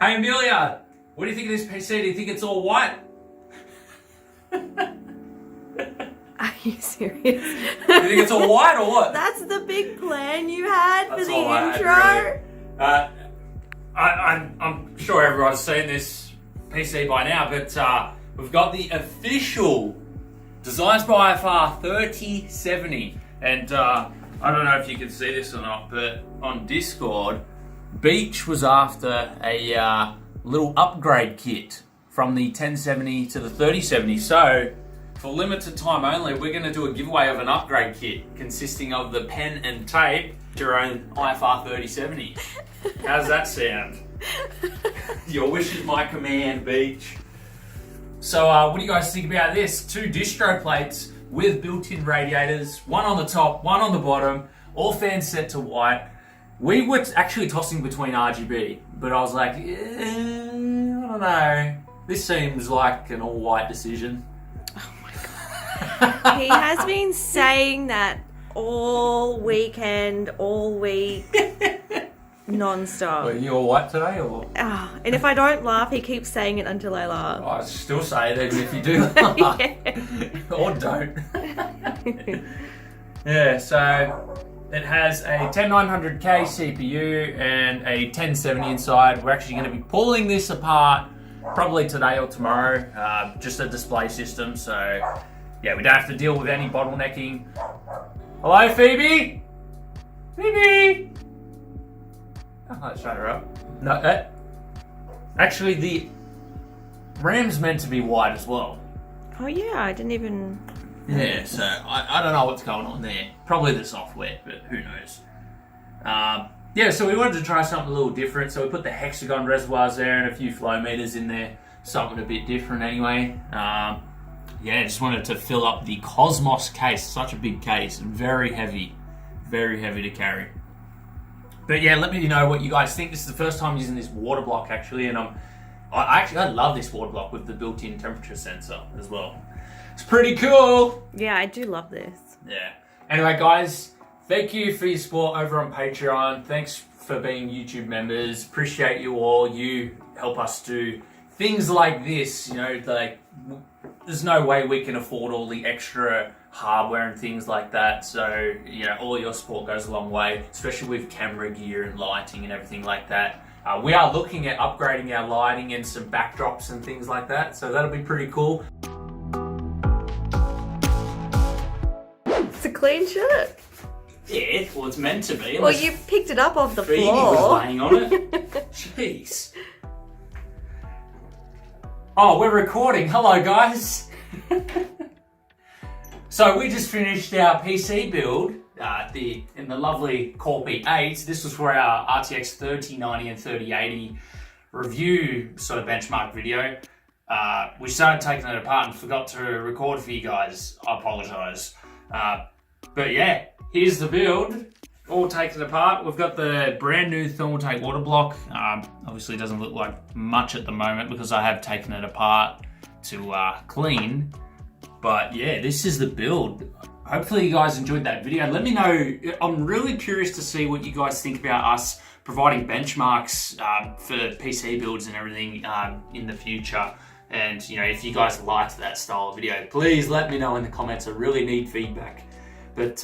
Hey Amelia, what do you think of this PC? Do you think it's all white? Are you serious? Do you think it's all white or what? That's the big plan you had for That's the all I had, intro? really. I'm sure everyone's seen this PC by now, but we've got the official Designs by IFR 3070. And I don't know if you can see this or not, but on Discord, Beach was after a little upgrade kit from the 1070 to the 3070. So for limited time only, we're going to do a giveaway of an upgrade kit consisting of the pen and tape, your own IFR 3070. How's that sound? Your wish is my command, Beach. So what do you guys think about this? 2 distro plates with built-in radiators, one on the top, one on the bottom, all fans set to white. We were actually tossing between RGB, but I was like, I don't know. This seems like an all-white decision. Oh my god. He has been saying that all weekend, all week, non-stop. Are you all white today, or? And if I don't laugh, he keeps saying it until I laugh. I still say it even if you do laugh. Or don't. Yeah, so it has a 10900K CPU and a 1070 inside. We're actually going to be pulling this apart probably today or tomorrow. Just a display system, so yeah, we don't have to deal with any bottlenecking. Hello, Phoebe? Phoebe? Oh, let's shut her up. No, actually, the RAM's meant to be white as well. Oh yeah, I didn't even... Yeah, so I don't know what's going on there. Probably the software, but who knows. Yeah, so we wanted to try something a little different. So we put the hexagon reservoirs there and a few flow meters in there. Something a bit different anyway. Yeah, just wanted to fill up the Cosmos case. Such a big case. Very heavy to carry. But yeah, let me know what you guys think. This is the first time using this water block actually, and I love this water block with the built-in temperature sensor as well. It's pretty cool. Yeah, I do love this. Yeah. Anyway, guys, thank you for your support over on Patreon. Thanks for being YouTube members. Appreciate you all. You help us do things like this. You know, like there's no way we can afford all the extra hardware and things like that. So, you know, all your support goes a long way, especially with camera gear and lighting and everything like that. We are looking at upgrading our lighting and some backdrops and things like that. So that'll be pretty cool. It's a clean shirt. Yeah, well, it's meant to be. Well, you picked it up off the Phoebe floor. was laying on it. Jeez. Oh, we're recording. Hello, guys. So we just finished our PC build in the lovely Corby 8. This was for our RTX 3090 and 3080 review sort of benchmark video. We started taking it apart and forgot to record for you guys. I apologise. But yeah, here's the build. All taken apart. We've got the brand new Thermaltake water block. Obviously it doesn't look like much at the moment because I have taken it apart to clean. But yeah, this is the build. Hopefully you guys enjoyed that video. Let me know. I'm really curious to see what you guys think about us providing benchmarks for PC builds and everything in the future. And you know, if you guys liked that style of video, please let me know in the comments. I really need feedback. But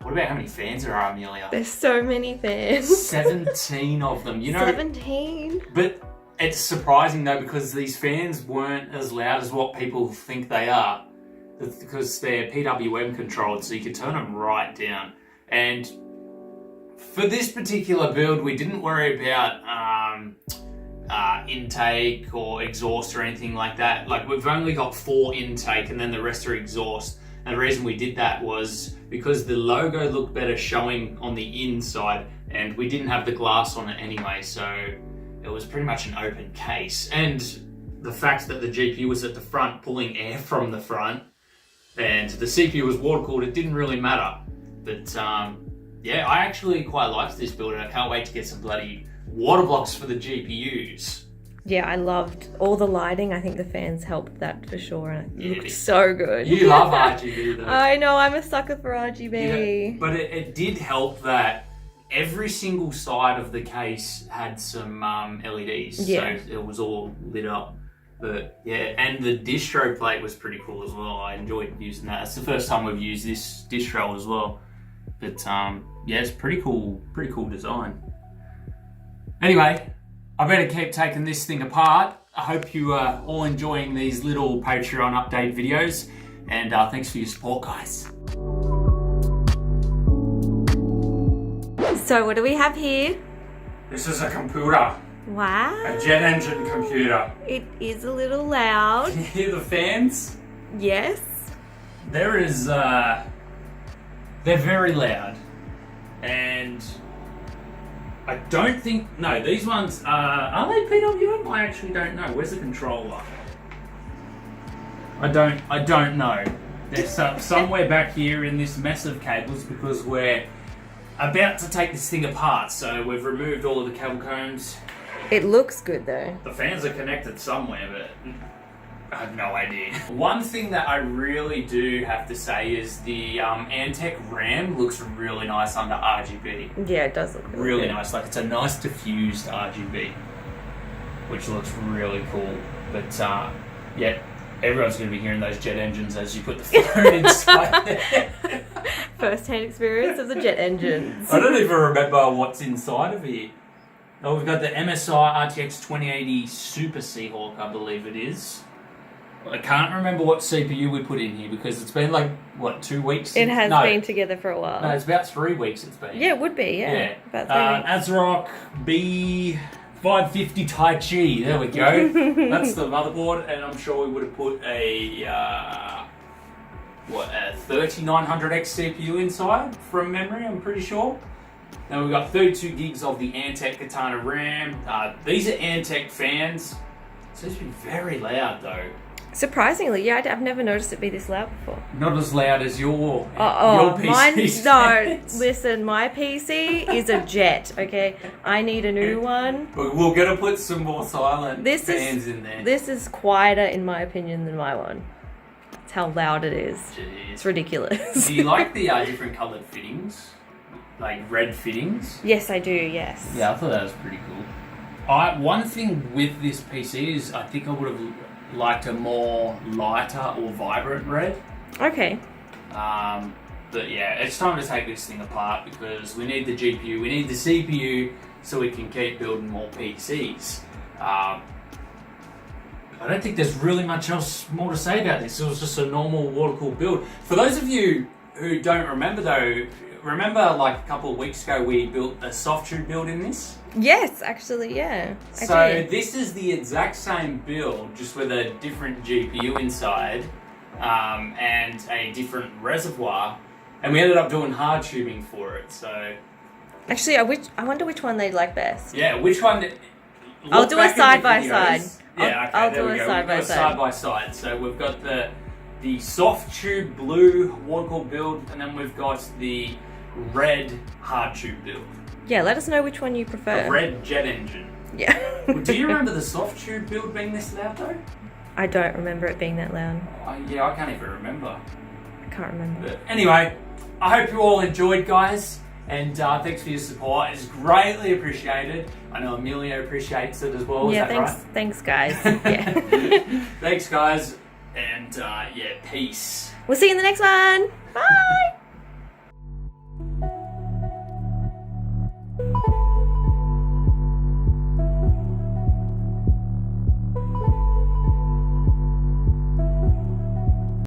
what about how many fans there are, Amelia? There's so many fans. 17 of them. You know, 17? But it's surprising though, because these fans weren't as loud as what people think they are. It's because they're PWM controlled, so you can turn them right down. And for this particular build, we didn't worry about intake or exhaust or anything like that. Like, we've only got 4 intake and then the rest are exhaust. And the reason we did that was because the logo looked better showing on the inside, and we didn't have the glass on it anyway, so it was pretty much an open case. And the fact that the GPU was at the front pulling air from the front and the CPU was water cooled, it didn't really matter. But yeah, I actually quite liked this build and I can't wait to get some bloody water blocks for the GPUs. Yeah, I loved all the lighting. I think the fans helped that for sure. And it looked so good. You love RGB though. I know, I'm a sucker for RGB. Yeah, but it did help that every single side of the case had some LEDs, so it was all lit up. But yeah, and the distro plate was pretty cool as well. I enjoyed using that. It's the first time we've used this distro as well. But yeah, it's pretty cool design. Anyway, I better keep taking this thing apart. I hope you are all enjoying these little Patreon update videos, and thanks for your support, guys. So what do we have here? This is a computer. Wow. A jet engine computer. It is a little loud. Can you hear the fans? Yes. They're very loud. And I don't think, no, these ones are they PWM? I actually don't know. Where's the controller? I don't know. There's somewhere back here in this mess of cables, because we're about to take this thing apart. So we've removed all of the cable combs. It looks good though. The fans are connected somewhere, but I have no idea. One thing that I really do have to say is the Antec RAM looks really nice under RGB. Yeah, it does look really good. nice. Like, it's a nice diffused RGB, which looks really cool. But yeah, everyone's going to be hearing those jet engines as you put the phone inside there. First-hand experience of the jet engines. I don't even remember what's inside of here. Oh, we've got the MSI RTX 2080 Super Seahawk, I believe it is. I can't remember what CPU we put in here, because it's been like, what, 2 weeks? It has been together for a while. No, it's about 3 weeks it's been. Yeah, it would be, yeah. About 3 weeks. ASRock B550 Tai Chi, there we go. That's the motherboard, and I'm sure we would have put a 3900X CPU inside from memory, I'm pretty sure. Then we've got 32 gigs of the Antec Katana RAM. These are Antec fans. So it's been very loud though. Surprisingly, yeah, I've never noticed it be this loud before. Not as loud as your PC. Mine's no. Listen, my PC is a jet. Okay, I need a new one. We're gonna put some more silent fans in there. This is quieter, in my opinion, than my one. That's how loud it is. Jeez. It's ridiculous. Do you like the different coloured fittings? Like red fittings? Yes, I do, yes. Yeah, I thought that was pretty cool. One thing with this PC is I think I would have liked a more lighter or vibrant red. Okay. But yeah, it's time to take this thing apart, because we need the GPU, we need the CPU, so we can keep building more PCs. I don't think there's really much else more to say about this. It was just a normal water-cooled build. For those of you who don't remember though, remember like a couple of weeks ago we built a soft tube build in this? Yes, actually, yeah. So this is the exact same build, just with a different GPU inside and a different reservoir, and we ended up doing hard tubing for it. So actually, I wonder which one they'd like best. Yeah, which one? I'll do a side by side. Yeah, okay, I'll do a side by side. Side by side. So we've got the soft tube blue water-cooled build, and then we've got the red hard tube build. Yeah, let us know which one you prefer. A red jet engine. Yeah. Do you remember the soft tube build being this loud though? I don't remember it being that loud. Yeah, I can't even remember. I can't remember. But anyway, I hope you all enjoyed, guys, and thanks for your support. It's greatly appreciated. I know Amelia appreciates it as well. Yeah, is that right? Thanks, guys. Yeah. Thanks, guys, and yeah, peace. We'll see you in the next one. Bye.